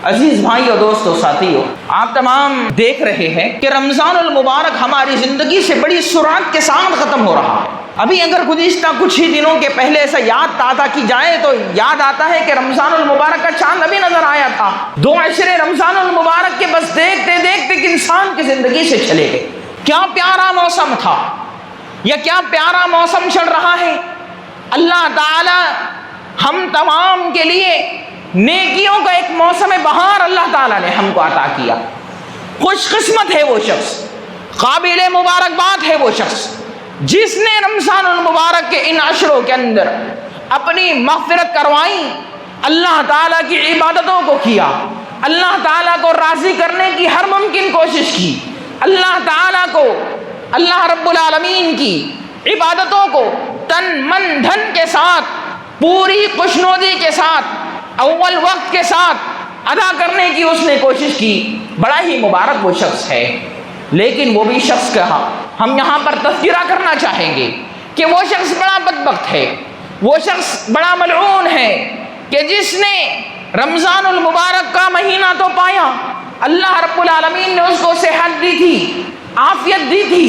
عزیز بھائی اور دوستو ساتھیو، آپ تمام دیکھ رہے ہیں کہ رمضان المبارک ہماری زندگی سے بڑی سرعت کے ساتھ ختم ہو رہا ہے۔ ابھی اگر گزشتہ کچھ ہی دنوں کے پہلے ایسا یاد تازہ کی جائے تو یاد آتا ہے کہ رمضان المبارک کا چاند ابھی نظر آیا تھا۔ 2 عشرے رمضان المبارک کے بس دیکھتے دیکھتے کہ انسان کی زندگی سے چلے گئے۔ کیا پیارا موسم تھا، یا کیا پیارا موسم چل رہا ہے۔ اللہ تعالی ہم تمام کے لیے نیکیوں کا ایک موسم بہار اللہ تعالیٰ نے ہم کو عطا کیا۔ خوش قسمت ہے وہ شخص، قابل مبارکباد ہے وہ شخص جس نے رمضان المبارک کے ان عشروں کے اندر اپنی مغفرت کروائی، اللہ تعالیٰ کی عبادتوں کو کیا، اللہ تعالیٰ کو راضی کرنے کی ہر ممکن کوشش کی، اللہ تعالیٰ کو، اللہ رب العالمین کی عبادتوں کو تن من دھن کے ساتھ، پوری خوشنودی کے ساتھ، اول وقت کے ساتھ ادا کرنے کی اس نے کوشش کی۔ بڑا ہی مبارک وہ شخص ہے، لیکن وہ بھی شخص کہا ہم یہاں پر تذکرہ کرنا چاہیں گے کہ وہ شخص بڑا بدبخت ہے، وہ شخص بڑا ملعون ہے کہ جس نے رمضان المبارک کا مہینہ تو پایا، اللہ رب العالمین نے اس کو صحت دی تھی، عافیت دی تھی،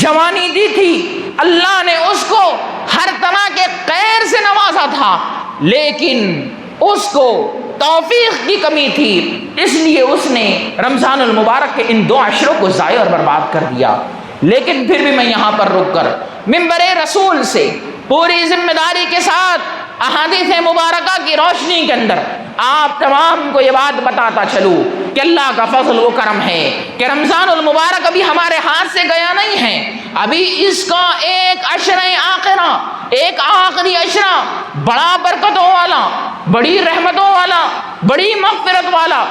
جوانی دی تھی، اللہ نے اس کو ہر طرح کے خیر سے نوازا تھا، لیکن اس کو توفیق کی کمی تھی، اس لیے اس نے رمضان المبارک کے ان 2 عشروں کو ضائع اور برباد کر دیا۔ لیکن پھر بھی میں یہاں پر رک کر منبر رسول سے پوری ذمہ داری کے ساتھ احادیث مبارکہ کی روشنی کے اندر آپ تمام کو یہ بات بتاتا چلوں کہ اللہ کا فضل و کرم ہے کہ رمضان المبارک ابھی ہمارے ہاتھ سے گیا نہیں ہے، ابھی اس کا ایک عشرہ آخرہ، ایک آخری عشرہ بڑا برکتوں والا، بڑی رحمتوں والا، بڑی مغفرت والا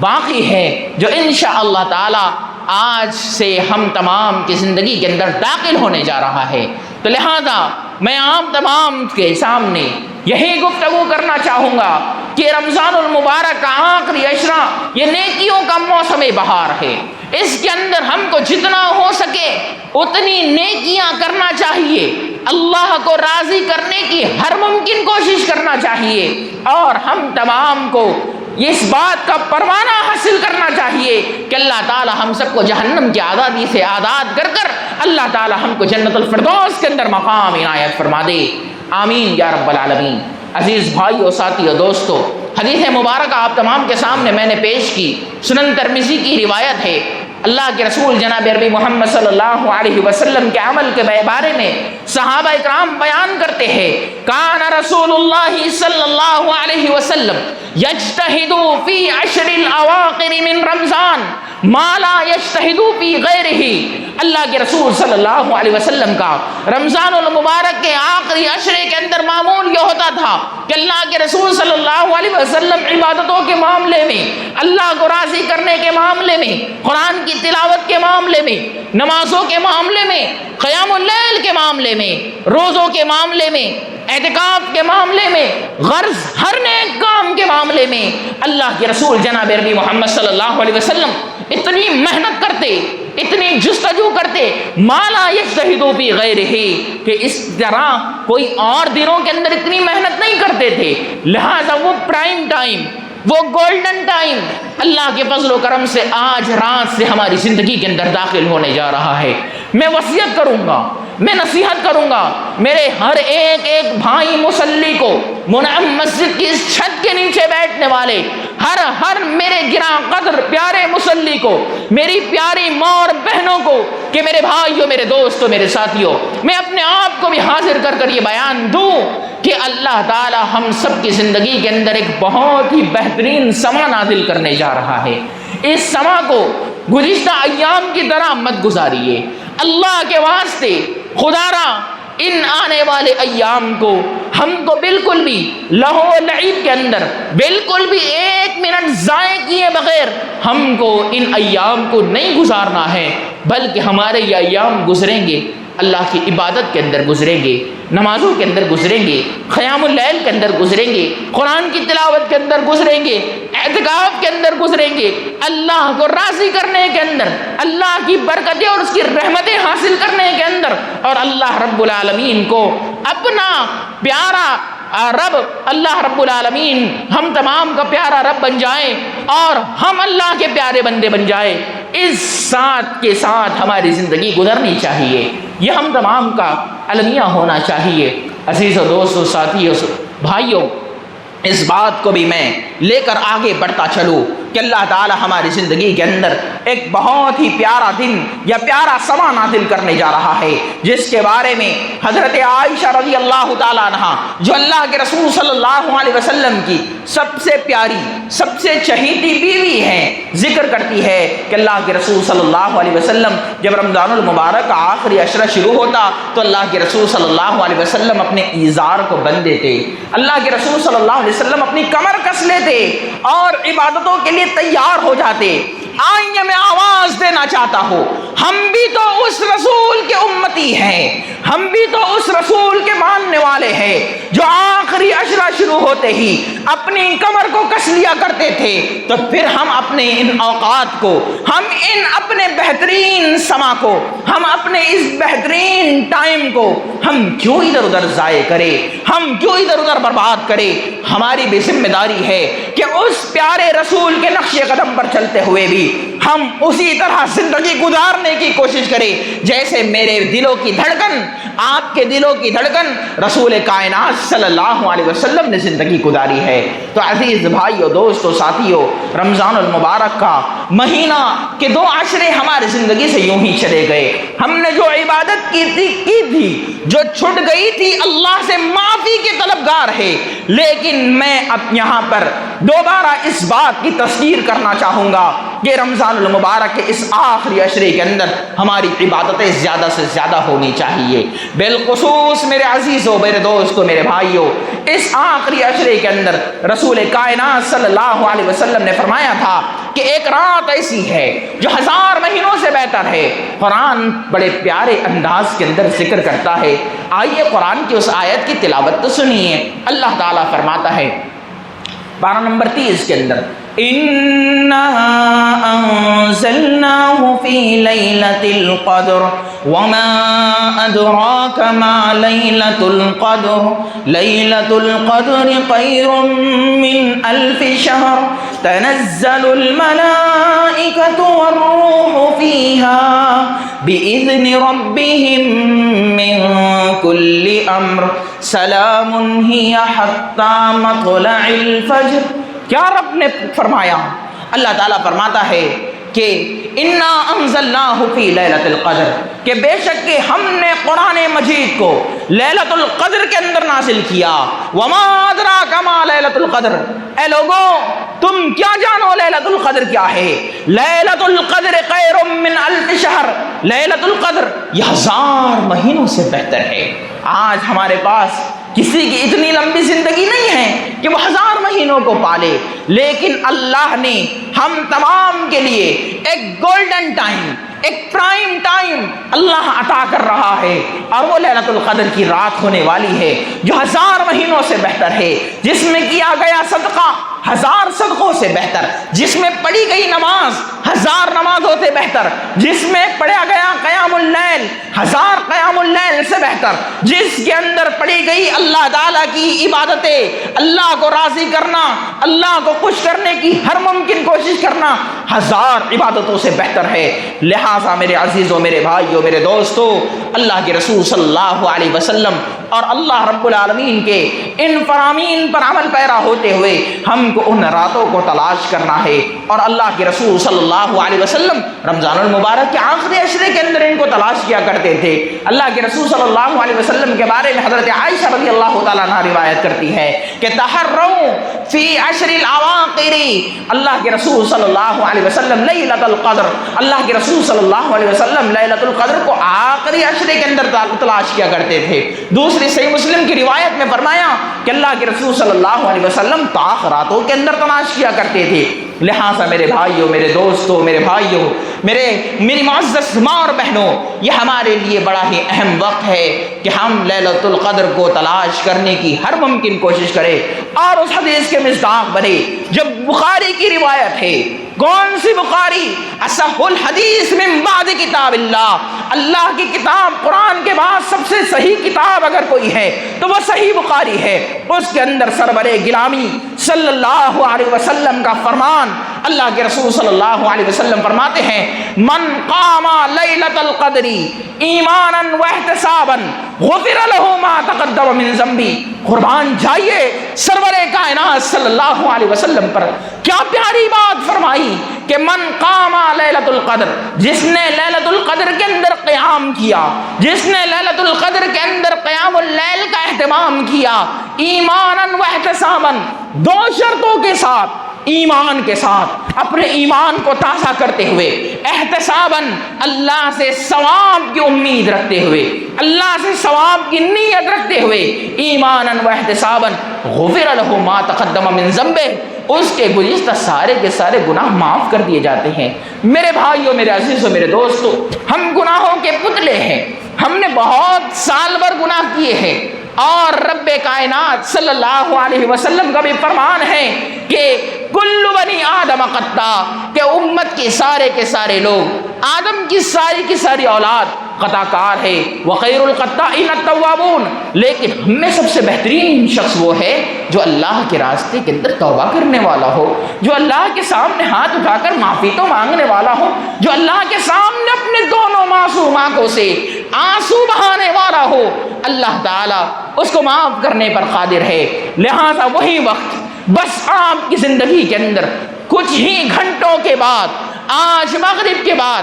باقی ہے، جو انشاءاللہ تعالی آج سے ہم تمام کی زندگی کے اندر داخل ہونے جا رہا ہے۔ تو لہذا میں آپ تمام کے سامنے یہی گفتگو کرنا چاہوں گا کہ رمضان المبارک کا آخری عشرہ یہ نیکیوں کا موسم بہار ہے، اس کے اندر ہم کو جتنا ہو سکے اتنی نیکیاں کرنا چاہیے، اللہ کو راضی کرنے کی ہر ممکن کوشش کرنا چاہیے، اور ہم تمام کو اس بات کا پروانہ حاصل کرنا چاہیے کہ اللہ تعالی ہم سب کو جہنم کی آزادی سے آزاد کر کر اللہ تعالی ہم کو جنت الفردوس کے اندر مقام عنایت فرما دے، آمین یا رب العالمین۔ عزیز بھائیو، ساتھیو، دوستو، حدیث مبارکہ آپ تمام کے سامنے میں نے پیش کی، سنن ترمذی کی روایت ہے۔ اللہ کے رسول جناب عربی محمد صلی اللہ علیہ وسلم کے عمل کے بارے میں صحابہ اکرام بیان کرتے ہیں، کان رسول اللہ صلی اللہ علیہ وسلم یجتہد فی عشر الاواخر من رمضان ما لا یجتہد فی غیرہ۔ اللہ کے رسول صلی اللہ علیہ وسلم کا رمضان المبارک کے آخری عشرے کے اندر معمول یہ ہوتا تھا کہ اللہ کے رسول صلی اللہ علیہ وسلم عبادتوں کے معاملے میں، اللہ کو راضی کرنے کے معاملے میں، قرآن کی تلاوت کے معاملے میں، نمازوں کے معاملے میں، قیام اللیل کے معاملے میں، روزوں کے معاملے میں، اعتکاف کے معاملے میں، غرض ہر نیک کام کے معاملے میں اللہ کے رسول جناب عربی محمد صلی اللہ علیہ وسلم اتنی محنت کرتے، اتنی جستجو کرتے، مالا یجتہد فی غیرہ، کہ اس طرح کوئی اور دنوں کے اندر اتنی محنت نہیں کرتے تھے۔ لہذا وہ پرائم ٹائم، وہ گولڈن ٹائم اللہ کے فضل و کرم سے آج رات سے ہماری زندگی کے اندر داخل ہونے جا رہا ہے۔ میں وصیت کروں گا، میں نصیحت کروں گا میرے ہر ایک بھائی مصلی کو، منعم مسجد کی اس چھت کے نیچے بیٹھنے والے ہر میرے گراں قدر پیارے مصلی کو، میری پیاری ماں اور بہنوں کو، کہ میرے بھائیوں، میرے دوستوں، میرے ساتھیوں، میں اپنے آپ کو بھی حاضر کر کر یہ بیان دوں کہ اللہ تعالی ہم سب کی زندگی کے اندر ایک بہت ہی بہترین سما نازل کرنے جا رہا ہے۔ اس سما کو گزشتہ ایام کی طرح مت گزاریے، اللہ کے واسطے خدا را ان آنے والے ایام کو ہم کو بالکل بھی لہو و لعب کے اندر بالکل بھی 1 منٹ ضائع کیے بغیر ہم کو ان ایام کو نہیں گزارنا ہے، بلکہ ہمارے یہ ایام گزریں گے اللہ کی عبادت کے اندر گزریں گے، نمازوں کے اندر گزریں گے، قیام اللیل کے اندر گزریں گے، قرآن کی تلاوت کے اندر گزریں گے، اعتکاف کے اندر گزریں گے، اللہ کو راضی کرنے کے اندر، اللہ کی برکتیں اور اس کی رحمتیں حاصل کرنے کے اندر، اور اللہ رب العالمین کو اپنا پیارا رب اللہ رب العالمین ہم تمام کا پیارا رب بن جائے اور ہم اللہ کے پیارے بندے بن جائے، اس ساتھ کے ساتھ ہماری زندگی گزرنی چاہیے، یہ ہم تمام کا المیہ ہونا چاہیے۔ عزیزو دوستو ساتھیو بھائیو، اس بات کو بھی میں لے کر آگے بڑھتا چلوں کہ اللہ تعالی ہماری زندگی کے اندر ایک بہت ہی پیارا دن یا پیارا سما نازل کرنے جا رہا ہے، جس کے بارے میں حضرت عائشہ رضی اللہ تعالیٰ عنہا جو اللہ کے رسول صلی اللہ علیہ وسلم کی سب سے پیاری سب سے چہیتی بیوی ہیں، ذکر کرتی ہے کہ اللہ کے رسول صلی اللہ علیہ وسلم جب رمضان المبارک کا آخری عشرہ شروع ہوتا تو اللہ کے رسول صلی اللہ علیہ وسلم اپنے ایزار کو بند دیتے، اللہ کے رسول صلی اللہ علیہ وسلم اپنی کمر کس لیتے اور عبادتوں کے لیے تیار ہو جاتے۔ آئیے میں آواز دینا چاہتا ہوں، ہم بھی تو اس رسول کے امتی ہیں، ہم بھی تو اس رسول کے ماننے والے ہیں جو آخری عشرہ شروع ہوتے ہی اپنی کمر کو کس لیا کرتے تھے۔ تو پھر ہم اپنے ان اوقات کو، ہم ان اپنے بہترین سما کو، ہم اپنے اس بہترین ٹائم کو ہم کیوں ادھر ادھر ضائع کریں، ہم کیوں ادھر ادھر برباد کریں؟ ہماری بھی ذمہ داری ہے کہ اس پیارے رسول کے نقش قدم پر چلتے ہوئے بھی ہم اسی طرح زندگی گزارنے کی کوشش کریں جیسے میرے دلوں کی دھڑکن، آپ کے دلوں کی دھڑکن رسول کائنات صلی اللہ علیہ وسلم نے زندگی گزاری ہے۔ تو عزیز بھائیو دوستو ساتھیو، رمضان المبارک کا مہینہ کے 2 عشرے ہماری زندگی سے یوں ہی چلے گئے، ہم نے جو عبادت کی تھی جو چھٹ گئی تھی اللہ سے معافی کے طلبگار ہے، لیکن میں اب یہاں پر دوبارہ اس بات کی تذکیر کرنا چاہوں گا کہ رمضان المبارک کے اس آخری عشرے کے اندر ہماری عبادتیں زیادہ سے زیادہ ہونی چاہیے، بالخصوص میرے عزیزوں، میرے دوستوں، میرے بھائیوں، اس آخری عشرے کے اندر رسول کائنات صلی اللہ علیہ وسلم نے فرمایا تھا کہ ایک رات ایسی ہے جو 1000 مہینوں سے بہتر ہے۔ قرآن بڑے پیارے انداز کے اندر ذکر کرتا ہے، آئیے قرآن کی اس آیت کی تلاوت تو سنیے۔ اللہ تعالیٰ فرماتا ہے پارہ نمبر 30 کے اندر، إِنَّا أَنزَلْنَاهُ فِي لَيْلَةِ الْقَدْرِ وَمَا أَدْرَاكَ مَا لَيْلَةُ الْقَدْرِ لَيْلَةُ الْقَدْرِ خَيْرٌ مِّنْ أَلْفِ شَهْرٍ تَنَزَّلُ الْمَلَائِكَةُ وَالرُّوحُ فِيهَا بِإِذْنِ رَبِّهِم مِّن كُلِّ أَمْرٍ سَلَامٌ هِيَ حَتَّىٰ مَطْلَعِ الْفَجْرِ۔ کیا رب نے فرمایا؟ اللہ تعالیٰ فرماتا ہے کہ انا انزلناہ فی لیلۃ القدر، کہ بے شک کہ ہم نے قرآن مجید کو لیلۃ القدر کے اندر نازل کیا۔ وما ادراک ما لیلۃ القدر، اے لوگوں تم کیا جانو لیلۃ القدر کیا ہے؟ لیلۃ القدر خیر من الف شہر، لیلۃ القدر یہ 1000 مہینوں سے بہتر ہے۔ آج ہمارے پاس کسی کی اتنی لمبی زندگی نہیں ہے کہ وہ 1000 مہینوں کو پالے، لیکن اللہ نے ہم تمام کے لیے ایک گولڈن ٹائم، ایک پرائم ٹائم اللہ عطا کر رہا ہے، اور وہ لیلۃ القدر کی رات ہونے والی ہے جو 1000 مہینوں سے بہتر ہے، جس میں کیا گیا صدقہ 1000 صدقوں سے بہتر، جس میں پڑھی گئی نماز 1000 نمازوں سے بہتر، جس میں پڑھا گیا قیام اللیل 1000 قیام اللیل سے بہتر، جس کے اندر پڑھی گئی اللہ تعالیٰ کی عبادتیں، اللہ کو راضی کرنا، اللہ کو خوش کرنے کی ہر ممکن کوشش کرنا 1000 عبادتوں سے بہتر ہے۔ لہٰذا میرے عزیزوں، میرے بھائیوں، میرے دوستوں، اللہ کے رسول صلی اللہ علیہ وسلم اور اللہ رب العالمین کے ان فرامین پر عمل پیرا ہوتے ہوئے ہم کو ان راتوں کو تلاش کرنا ہے، اور اللہ کے رسول صلی اللہ علیہ وسلم رمضان المبارک کے آخری عشرے کے اندر ان کو تلاش کیا کرتے تھے۔ اللہ کے رسول صلی اللہ علیہ وسلم کے بارے میں حضرت عائشہ رضی اللہ تعالیٰ عنہ روایت کرتی ہے کہ تحروا فی عشر الاواخر، اللہ کے رسول صلی اللہ علیہ وسلم لیلۃ القدر، اللہ کے رسول صلی اللہ علیہ وسلم لیلۃ القدر کو آخری عشرے کے اندر تلاش کیا کرتے تھے۔ دوسری صحیح مسلم کی روایت میں فرمایا کہ اللہ کے رسول صلی اللہ علیہ وسلم طاق راتوں کے اندر تلاش کیا کرتے تھے۔ لہٰذا میرے بھائیوں، میرے دوستوں، میرے بھائیوں، میری معزز ماں اور بہنوں، یہ ہمارے لیے بڑا ہی اہم وقت ہے کہ ہم لیلۃ القدر کو تلاش کرنے کی ہر ممکن کوشش کریں اور اس حدیث کے مصداق بنے جب بخاری کی روایت ہے۔ کون سی بخاری؟ اصح الحدیث من بعد کتاب اللہ کی کتاب قرآن کے بعد سب سے صحیح کتاب اگر کوئی ہے تو وہ صحیح بخاری ہے۔ اس کے اندر سرور گرامی صلی اللہ علیہ وسلم کا فرمان، اللہ کے رسول صلی اللہ علیہ وسلم فرماتے ہیں، من قام لیلۃ القدر ایمانا واحتسابا غفر له ما تقدم من ذنبی۔ قربان جائیے سرور کائنات صلی اللہ علیہ وسلم پر کیا پیاری بات فرمائی کہ من قام لیلۃ القدر، جس نے لیلۃ القدر کے اندر قیام کیا، جس نے لیلۃ القدر کے اندر قیام اللیل کا اہتمام کیا، ایمانا واحتسابا، دو شرطوں کے ساتھ، ایمان کے ساتھ اپنے ایمان کو تازہ کرتے ہوئے، احتساباً اللہ سے ثواب کی امید رکھتے ہوئے، اللہ سے ثواب کی نیت رکھتے ہوئے، ایماناً و احتساباً غفر له ما تقدم من ذنبہ، اس کے گزشتہ سارے کے سارے گناہ معاف کر دیے جاتے ہیں۔ میرے بھائیوں، میرے عزیزوں، میرے دوستوں، ہم گناہوں کے پتلے ہیں، ہم نے بہت سال بھر گناہ کیے ہیں، اور رب کائنات صلی اللہ علیہ وسلم کا بھی فرمان ہے کہ کل بنی آدم خطا، کہ امت کے سارے لوگ، آدم کی ساری اولاد خطا کار ہے، وخیر الخطائین التوابون، لیکن ہم میں سب سے بہترین شخص وہ ہے جو اللہ کے راستے کے اندر توبہ کرنے والا ہو، جو اللہ کے سامنے ہاتھ اٹھا کر معافی تو مانگنے والا ہو، جو اللہ کے سامنے اپنے دونوں معصوم آنکھوں سے آنسو بہانے والا ہو۔ اللہ تعالیٰ اس کو معاف کرنے پر قادر ہے۔ لہذا وہی وقت بس آپ کی زندگی کے اندر کچھ ہی گھنٹوں کے بعد، آج مغرب کے بعد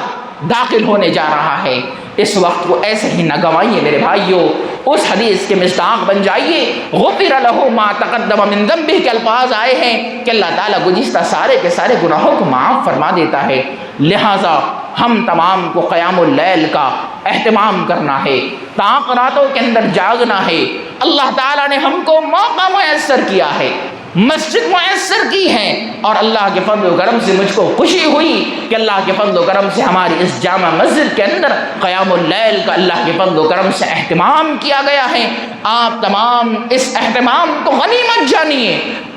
داخل ہونے جا رہا ہے۔ اس وقت کو ایسے ہی نہ گوائیے میرے بھائیوں، اس حدیث کے مصداق بن جائیے۔ غفر له ما تقدم من ذنبہ کے الفاظ آئے ہیں کہ اللہ تعالیٰ گزشتہ سارے کے سارے گناہوں کو معاف فرما دیتا ہے۔ لہٰذا ہم تمام کو قیام اللیل کا اہتمام کرنا ہے، طاق راتوں کے اندر جاگنا ہے۔ اللہ تعالیٰ نے ہم کو موقع میسر کیا ہے، مسجد میسر کی ہے، اور اللہ کے فضل و کرم سے مجھ کو خوشی ہوئی کہ اللہ کے فضل و کرم سے ہماری اس جامع مسجد کے اندر قیام اللیل کا اللہ کے فضل و کرم سے اہتمام کیا گیا ہے۔ آپ تمام اس اہتمام کو غنیمت جانیے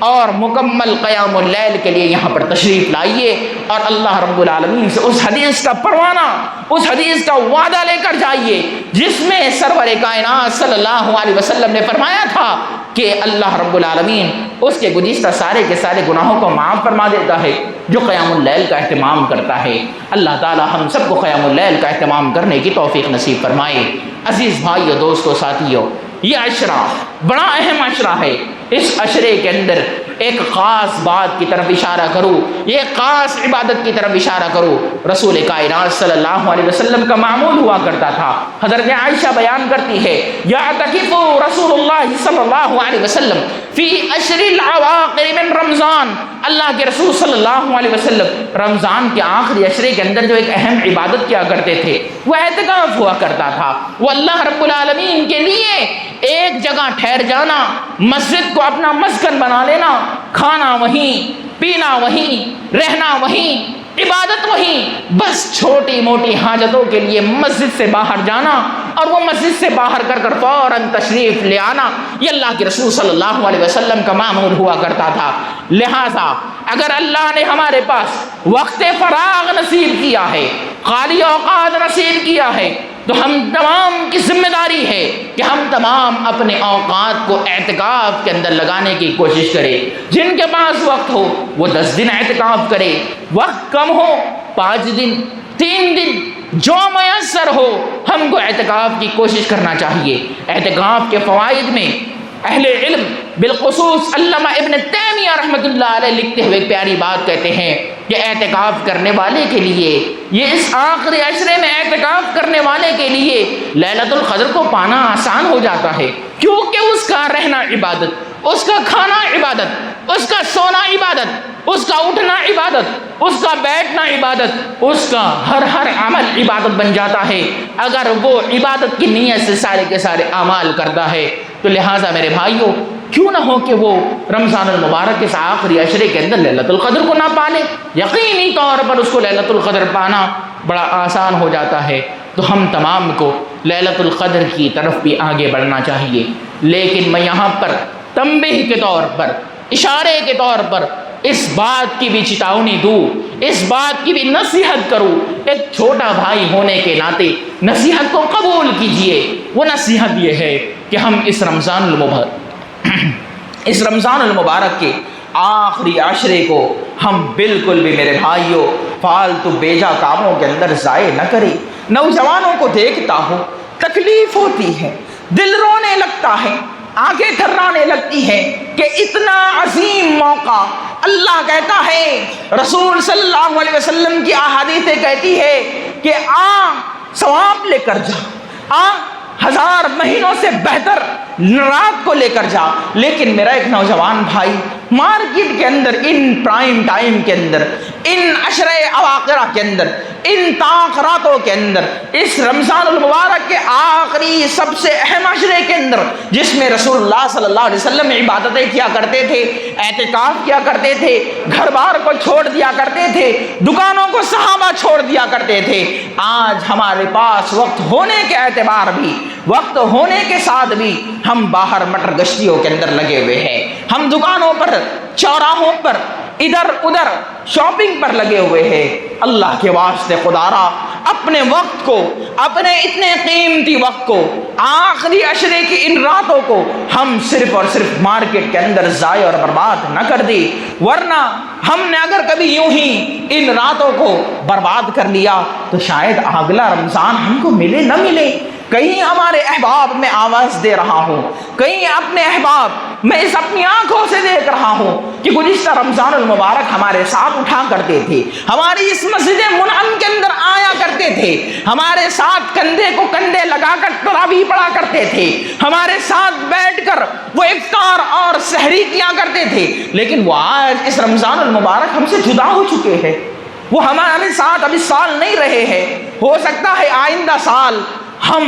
اور مکمل قیام اللیل کے لیے یہاں پر تشریف لائیے، اور اللہ رب العالمین سے اس حدیث کا پروانہ، اس حدیث کا وعدہ لے کر جائیے جس میں سرور کائنات صلی اللہ علیہ وسلم نے فرمایا تھا کہ اللہ رب العالمین اس کے گزشتہ سارے کے سارے گناہوں کو معاف فرما دیتا ہے جو قیام اللیل کا اہتمام کرتا ہے۔ اللہ تعالی ہم سب کو قیام اللیل کا اہتمام کرنے کی توفیق نصیب فرمائے۔ عزیز بھائیو، دوستو، ساتھیو، یہ عشرہ بڑا اہم عشرہ ہے۔ اس عشرے کے اندر ایک خاص بات کی طرف اشارہ کروں، یہ خاص عبادت کی طرف اشارہ کروں۔ رسول کائنات صلی اللہ علیہ وسلم کا معمول ہوا کرتا تھا۔ حضرت عائشہ بیان کرتی ہے، یعتکف رسول اللہ صلی اللہ علیہ وسلم فی عشر العواقر من رمضان، اللہ کے رسول صلی اللہ علیہ وسلم رمضان کے آخری عشرے کے اندر جو ایک اہم عبادت کیا کرتے تھے وہ اعتکاف ہوا کرتا تھا۔ وہ اللہ رب العالمین کے لیے ایک جگہ ٹھہر جانا، مسجد کو اپنا مسکن بنا لینا، کھانا وہیں، پینا وہیں، رہنا وہیں، عبادت وہیں، بس چھوٹی موٹی حاجتوں کے لیے مسجد سے باہر جانا اور وہ مسجد سے باہر کر فوراً تشریف لے آنا، یہ اللہ کے رسول صلی اللہ علیہ وسلم کا معمول ہوا کرتا تھا۔ لہٰذا اگر اللہ نے ہمارے پاس وقت فراغ نصیب کیا ہے، خالی اوقات نصیب کیا ہے، تو ہم تمام کی ذمہ داری ہے کہ ہم تمام اپنے اوقات کو اعتکاف کے اندر لگانے کی کوشش کریں۔ جن کے پاس وقت ہو وہ 10 دن اعتکاف کرے، وقت کم ہو 5 دن، 3 دن، جو میسر ہو ہم کو اعتکاف کی کوشش کرنا چاہیے۔ اعتکاف کے فوائد میں اہل علم بالخصوص علامہ ابن تیمیہ رحمۃ اللہ علیہ لکھتے ہوئے پیاری بات کہتے ہیں کہ اعتکاف کرنے والے کے لیے، یہ اس آخری عشرے میں اعتکاف کرنے والے کے لیے لیلۃ القدر کو پانا آسان ہو جاتا ہے، کیونکہ اس کا رہنا عبادت، اس کا کھانا عبادت، اس کا سونا عبادت، اس کا اٹھنا عبادت، اس کا بیٹھنا عبادت، اس کا ہر عمل عبادت بن جاتا ہے اگر وہ عبادت کی نیت سے سارے کے سارے اعمال کرتا ہے۔ تو لہٰذا میرے بھائیوں، کیوں نہ ہو کہ وہ رمضان المبارک کے آخری عشرے کے اندر لیلۃ القدر کو نہ پالے۔ یقینی طور پر اس کو لیلۃ القدر پانا بڑا آسان ہو جاتا ہے، تو ہم تمام کو لیلۃ القدر کی طرف بھی آگے بڑھنا چاہیے۔ لیکن میں یہاں پر تنبیہ کے طور پر، اشارے کے طور پر اس بات کی بھی چتاونی دوں، اس بات کی بھی نصیحت کروں، ایک چھوٹا بھائی ہونے کے ناطے نصیحت کو قبول کیجئے۔ وہ نصیحت یہ ہے کہ ہم اس رمضان المبارک کے آخری عشرے کو ہم بالکل بھی میرے بھائیوں فالتو بیجا کاموں کے اندر ضائع نہ کریں۔ نوجوانوں کو دیکھتا ہوں، تکلیف ہوتی ہے، دل رونے لگتا ہے، آنکھیں تھرانے لگتی ہے کہ اتنا عظیم موقع اللہ کہتا ہے، رسول صلی اللہ علیہ وسلم کی احادیثیں کہتی ہے کہ ثواب لے کر جا، 1000 مہینوں سے بہتر رات کو لے کر جا۔ لیکن میرا ایک نوجوان بھائی مارکیٹ کے اندر، ان پرائم ٹائم کے اندر، ان عشرے اواخرہ کے اندر، ان تاخراتوں کے اندر، اس رمضان المبارک کے آخری سب سے اہم عشرے کے اندر، جس میں رسول اللہ صلی اللہ علیہ وسلم عبادتیں کیا کرتے تھے، اعتکاف کیا کرتے تھے، گھر بار کو چھوڑ دیا کرتے تھے، دکانوں کو صحابہ چھوڑ دیا کرتے تھے، آج ہمارے پاس وقت ہونے کے اعتبار بھی، وقت ہونے کے ساتھ بھی ہم باہر مٹر گشتیوں کے اندر لگے ہوئے ہیں، ہم دکانوں پر، چوراہوں پر، ادھر ادھر شاپنگ پر لگے ہوئے ہیں۔ اللہ کے واسطے خدارا اپنے وقت کو، اپنے اتنے قیمتی وقت کو، آخری عشرے کی ان راتوں کو ہم صرف اور صرف مارکیٹ کے اندر ضائع اور برباد نہ کر دیں، ورنہ ہم نے اگر کبھی یوں ہی ان راتوں کو برباد کر لیا تو شاید اگلا رمضان ہم کو ملے نہ ملے۔ کہیں ہمارے احباب میں آواز دے رہا ہوں، کہیں اپنے احباب میں اس اپنی آنکھوں سے دیکھ رہا ہوں کہ گزشتہ رمضان المبارک ہمارے ساتھ اٹھا کرتے تھے، ہماری اس مسجد منعم کے اندر آیا کرتے تھے، ہمارے ساتھ کندھے کو کندھے لگا کر تراویح پڑھا کرتے تھے، ہمارے ساتھ بیٹھ کر وہ افطار اور سحری کیا کرتے تھے، لیکن وہ آج اس رمضان المبارک ہم سے جدا ہو چکے ہیں، وہ ہمارے ساتھ اب اس سال نہیں رہے ہیں۔ ہو سکتا ہے آئندہ سال ہم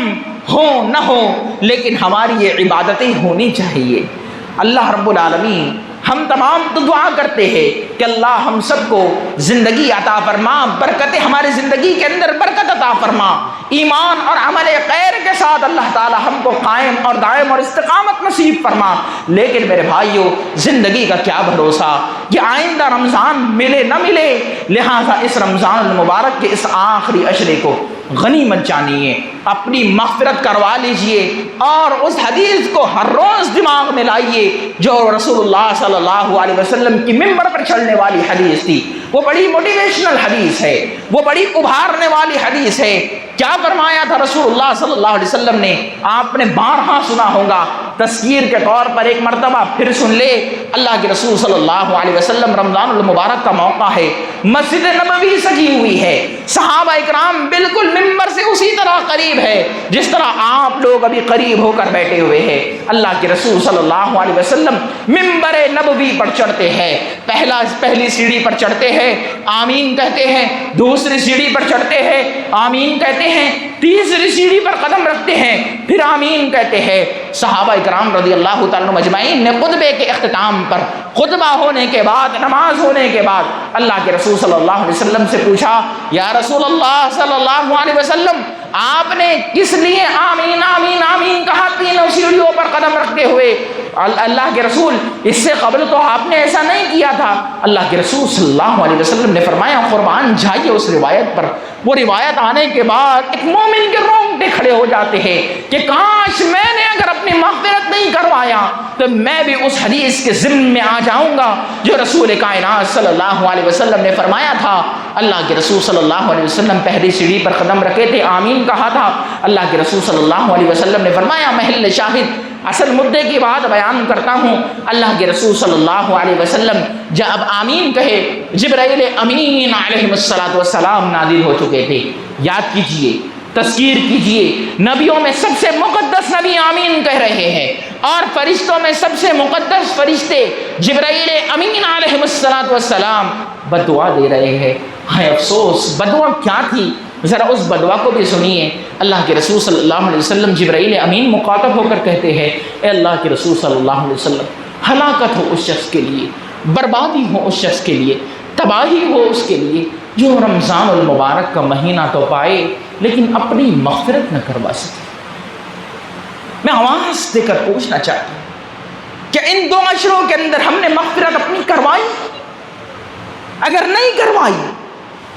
ہوں نہ ہوں، لیکن ہماری یہ عبادتیں ہونی چاہیے۔ اللہ رب العالمین ہم تمام تو دعا کرتے ہیں کہ اللہ ہم سب کو زندگی عطا فرما، برکتیں ہماری زندگی کے اندر برکت عطا فرما، ایمان اور عمل خیر کے ساتھ اللہ تعالی ہم کو قائم اور دائم اور استقامت نصیب فرما۔ لیکن میرے بھائیوں، زندگی کا کیا بھروسہ کہ آئندہ رمضان ملے نہ ملے، لہٰذا اس رمضان المبارک کے اس آخری عشرے کو غنیمت جانیے، اپنی مغفرت کروا لیجئے، اور اس حدیث کو ہر روز دماغ میں لائیے جو رسول اللہ صلی اللہ علیہ وسلم کی ممبر پر چڑھنے والی حدیث تھی۔ وہ بڑی موٹیویشنل حدیث ہے، وہ بڑی ابھارنے والی حدیث ہے۔ کیا فرمایا تھا رسول اللہ صلی اللہ علیہ وسلم نے؟ آپ نے بارہا سنا ہوگا، تذکیر کے طور پر ایک مرتبہ پھر سن لے۔ اللہ کے رسول صلی اللہ علیہ وسلم، رمضان المبارک کا موقع ہے، مسجد نبوی سجی ہوئی ہے، صحابہ اکرام بالکل ممبر سے اسی طرح قریب ہے جس طرح آپ لوگ ابھی قریب ہو کر بیٹھے ہوئے ہیں۔ اللہ کے رسول صلی اللہ علیہ وسلم ممبر نبوی پر چڑھتے ہیں، پہلی سیڑھی پر چڑھتے ہیں، آمین کہتے ہیں، دوسری سیڑھی پر چڑھتے ہیں، آمین کہتے ہیں، تیسری سیڑھی پر قدم رکھتے ہیں، پھر آمین کہتے ہیں۔ صحابہ اکرام رضی اللہ تعالیٰ عنہم اجمعین نے خطبے کے اختتام پر، خطبہ ہونے کے بعد، نماز ہونے کے بعد اللہ کے رسول صلی اللہ علیہ وسلم سے پوچھا، یا رسول اللہ صلی اللہ علیہ وسلم، آپ نے کس لیے آمین آمین آمین کہا تینوں سیڑھیوں پر قدم رکھتے ہوئے؟ اللہ کے رسول، اس سے قبل تو آپ نے ایسا نہیں کیا تھا۔ اللہ کے رسول صلی اللہ علیہ وسلم نے فرمایا، قربان جائیے اس روایت پر۔ وہ روایت آنے کے بعد ایک مومن کے رونگٹے کھڑے ہو جاتے ہیں کہ کاش میں نے اگر اپنی مغفرت نہیں کروایا تو میں بھی اس حدیث کے ضمن میں آ جاؤں گا جو رسول کائنات صلی اللہ علیہ وسلم نے فرمایا تھا۔ اللہ کے رسول صلی اللہ علیہ وسلم پہلی سیڑھی پر قدم رکھے تھے، آمین کہا تھا۔ اللہ کے رسول صلی اللہ علیہ وسلم نے فرمایا، محل شاہد، اصل مدعے کی بات بیان کرتا ہوں۔ اللہ کے رسول صلی اللہ علیہ وسلم جب آمین کہے، جبرائیل امین علیہ السلام نازل ہو چکے تھے۔ یاد کیجئے، تذکیر کیجئے، نبیوں میں سب سے مقدس نبی آمین کہہ رہے ہیں، اور فرشتوں میں سب سے مقدس فرشتے جبرائیل امین علیہ السلام بدعا دے رہے ہیں۔ ہائے افسوس، بدعا کیا تھی؟ ذرا اس بدعا کو بھی سنیے۔ اللہ کے رسول صلی اللہ علیہ وسلم جبرائیل امین مخاطب ہو کر کہتے ہیں، اے اللہ کے رسول صلی اللہ علیہ وسلم، ہلاکت ہو اس شخص کے لیے، بربادی ہو اس شخص کے لیے تباہی ہو اس کے لیے جو رمضان المبارک کا مہینہ تو پائے لیکن اپنی مغفرت نہ کروا سکے۔ میں آواز دے کر پوچھنا چاہتا ہوں کہ ان 2 عشروں کے اندر ہم نے مغفرت اپنی کروائی؟ اگر نہیں کروائی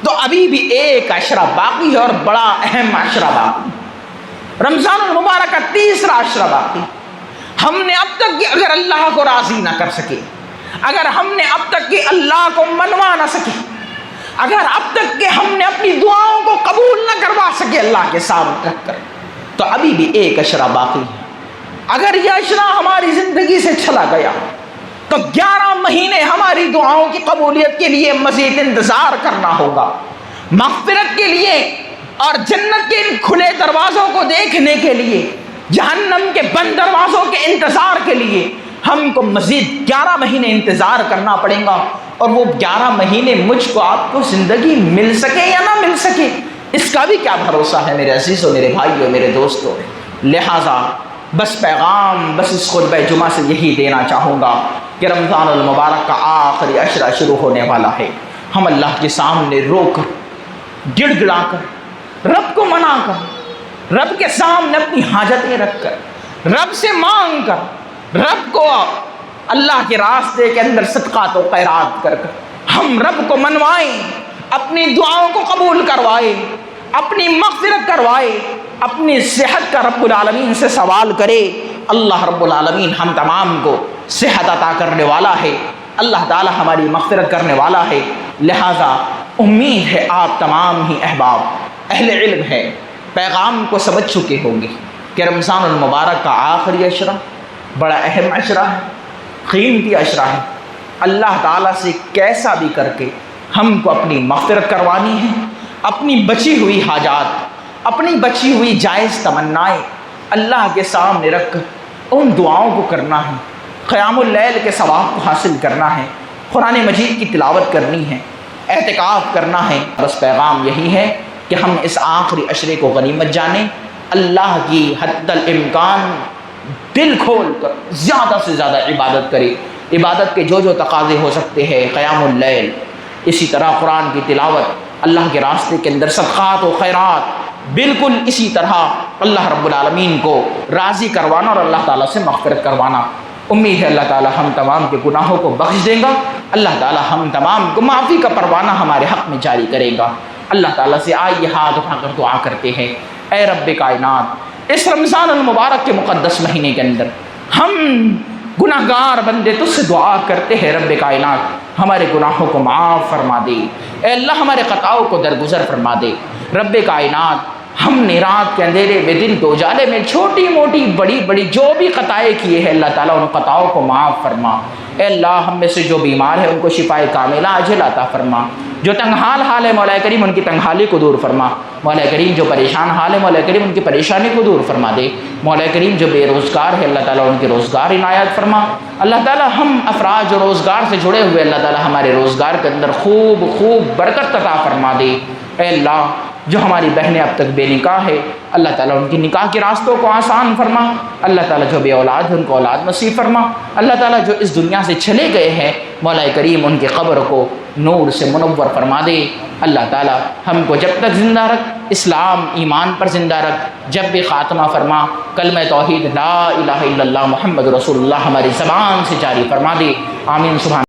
تو ابھی بھی ایک عشرہ باقی ہے، اور بڑا اہم عشرہ باقی، رمضان المبارک کا 3 عشرہ باقی۔ ہم نے اب تک کہ اگر اللہ کو راضی نہ کر سکے، اگر ہم نے اب تک کہ اللہ کو منوا نہ سکے، اگر اب تک کہ ہم نے اپنی دعاؤں کو قبول نہ کروا سکے اللہ کے سامنے رکھ کر، تو ابھی بھی ایک عشرہ باقی ہے۔ اگر یہ عشرہ ہماری زندگی سے چلا گیا تو 11 مہینے ہماری دعاؤں کی قبولیت کے لیے مزید انتظار کرنا ہوگا، مغفرت کے لیے اور جنت کے ان کھلے دروازوں کو دیکھنے کے لیے، جہنم کے بند دروازوں کے انتظار کے لیے ہم کو مزید 11 مہینے انتظار کرنا پڑے گا، اور وہ 11 مہینے مجھ کو آپ کو زندگی مل سکے یا نہ مل سکے اس کا بھی کیا بھروسہ ہے میرے عزیزوں، میرے بھائیوں، میرے دوستوں۔ لہٰذا بس پیغام بس اس خطبہ جمعہ سے یہی دینا چاہوں گا کہ رمضان المبارک کا آخری عشرہ شروع ہونے والا ہے۔ ہم اللہ کے سامنے رو کر، گڑ گڑا کر، رب کو منا کر، رب کے سامنے اپنی حاجتیں رکھ کر، رب سے مانگ کر، رب کو اللہ کے راستے کے اندر صدقات و خیرات کر کر ہم رب کو منوائیں، اپنی دعاؤں کو قبول کروائے، اپنی مغفرت کروائے، اپنی صحت کا رب العالمین سے سوال کرے۔ اللہ رب العالمین ہم تمام کو صحت عطا کرنے والا ہے، اللہ تعالی ہماری مغفرت کرنے والا ہے۔ لہٰذا امید ہے آپ تمام ہی احباب اہل علم ہے، پیغام کو سمجھ چکے ہوں گے کہ رمضان المبارک کا آخری عشرہ بڑا اہم عشرہ ہے، قیمتی عشرہ ہے۔ اللہ تعالیٰ سے کیسا بھی کر کے ہم کو اپنی مغفرت کروانی ہے، اپنی بچی ہوئی حاجات، اپنی بچی ہوئی جائز تمنائیں اللہ کے سامنے رکھ کر ان دعاؤں کو کرنا ہے، قیام اللیل کے ثواب کو حاصل کرنا ہے، قرآن مجید کی تلاوت کرنی ہے، اعتکاف کرنا ہے۔ بس پیغام یہی ہے کہ ہم اس آخری عشرے کو غنیمت جانیں، اللہ کی حد الامکان دل کھول کر زیادہ سے زیادہ عبادت کرے، عبادت کے جو تقاضے ہو سکتے ہیں، قیام اللیل، اسی طرح قرآن کی تلاوت، اللہ کے راستے کے اندر صدقات و خیرات، بالکل اسی طرح اللہ رب العالمین کو راضی کروانا اور اللہ تعالیٰ سے مغفرت کروانا۔ امید ہے اللہ تعالیٰ ہم تمام کے گناہوں کو بخش دے گا، اللہ تعالیٰ ہم تمام کو معافی کا پروانہ ہمارے حق میں جاری کرے گا۔ اللہ تعالیٰ سے آئیے ہاتھ اٹھا کر دعا کرتے ہیں، اے رب کائنات، اس رمضان المبارک کے مقدس مہینے کے اندر ہم گناہ گار بندے تجھ سے دعا کرتے ہیں، رب کائنات ہمارے گناہوں کو معاف فرما دے، اے اللہ ہمارے خطاؤں کو درگزر فرما دے۔ رب کائنات ہم نے رات کے اندھیرے میں، دن کے اجالے میں چھوٹی موٹی بڑی بڑی جو بھی خطائیں کیے ہیں، اللہ تعالیٰ ان خطاؤں کو معاف فرما۔ اے اللہ ہم میں سے جو بیمار ہے ان کو شفائے کاملہ عاجل عطا فرما، جو تنگ حال ہے مولا کریم ان کی تنگ حالی کو دور فرما، مولا کریم جو پریشان حال ہے مولا کریم ان کی پریشانی کو دور فرما دے، مولا کریم جو بے روزگار ہے اللہ تعالیٰ ان کے روزگار عنایت فرما۔ اللہ تعالیٰ ہم افراد جو روزگار سے جڑے ہوئے، اللہ تعالیٰ ہمارے روزگار کے اندر خوب برکت عطا فرما دے۔ اے اللہ جو ہماری بہنیں اب تک بے نکاح ہے، اللہ تعالیٰ ان کی نکاح کے راستوں کو آسان فرما، اللہ تعالیٰ جو بے اولاد ہے ان کو اولاد نصیب فرما، اللہ تعالیٰ جو اس دنیا سے چلے گئے ہیں مولا کریم ان کی قبر کو نور سے منور فرما دے۔ اللہ تعالیٰ ہم کو جب تک زندہ رکھ، اسلام ایمان پر زندہ رکھ، جب بھی خاتمہ فرما کلمہ توحید لا الہ الا اللہ محمد رسول اللہ ہماری زبان سے جاری فرما دے۔ آمین۔ سبحان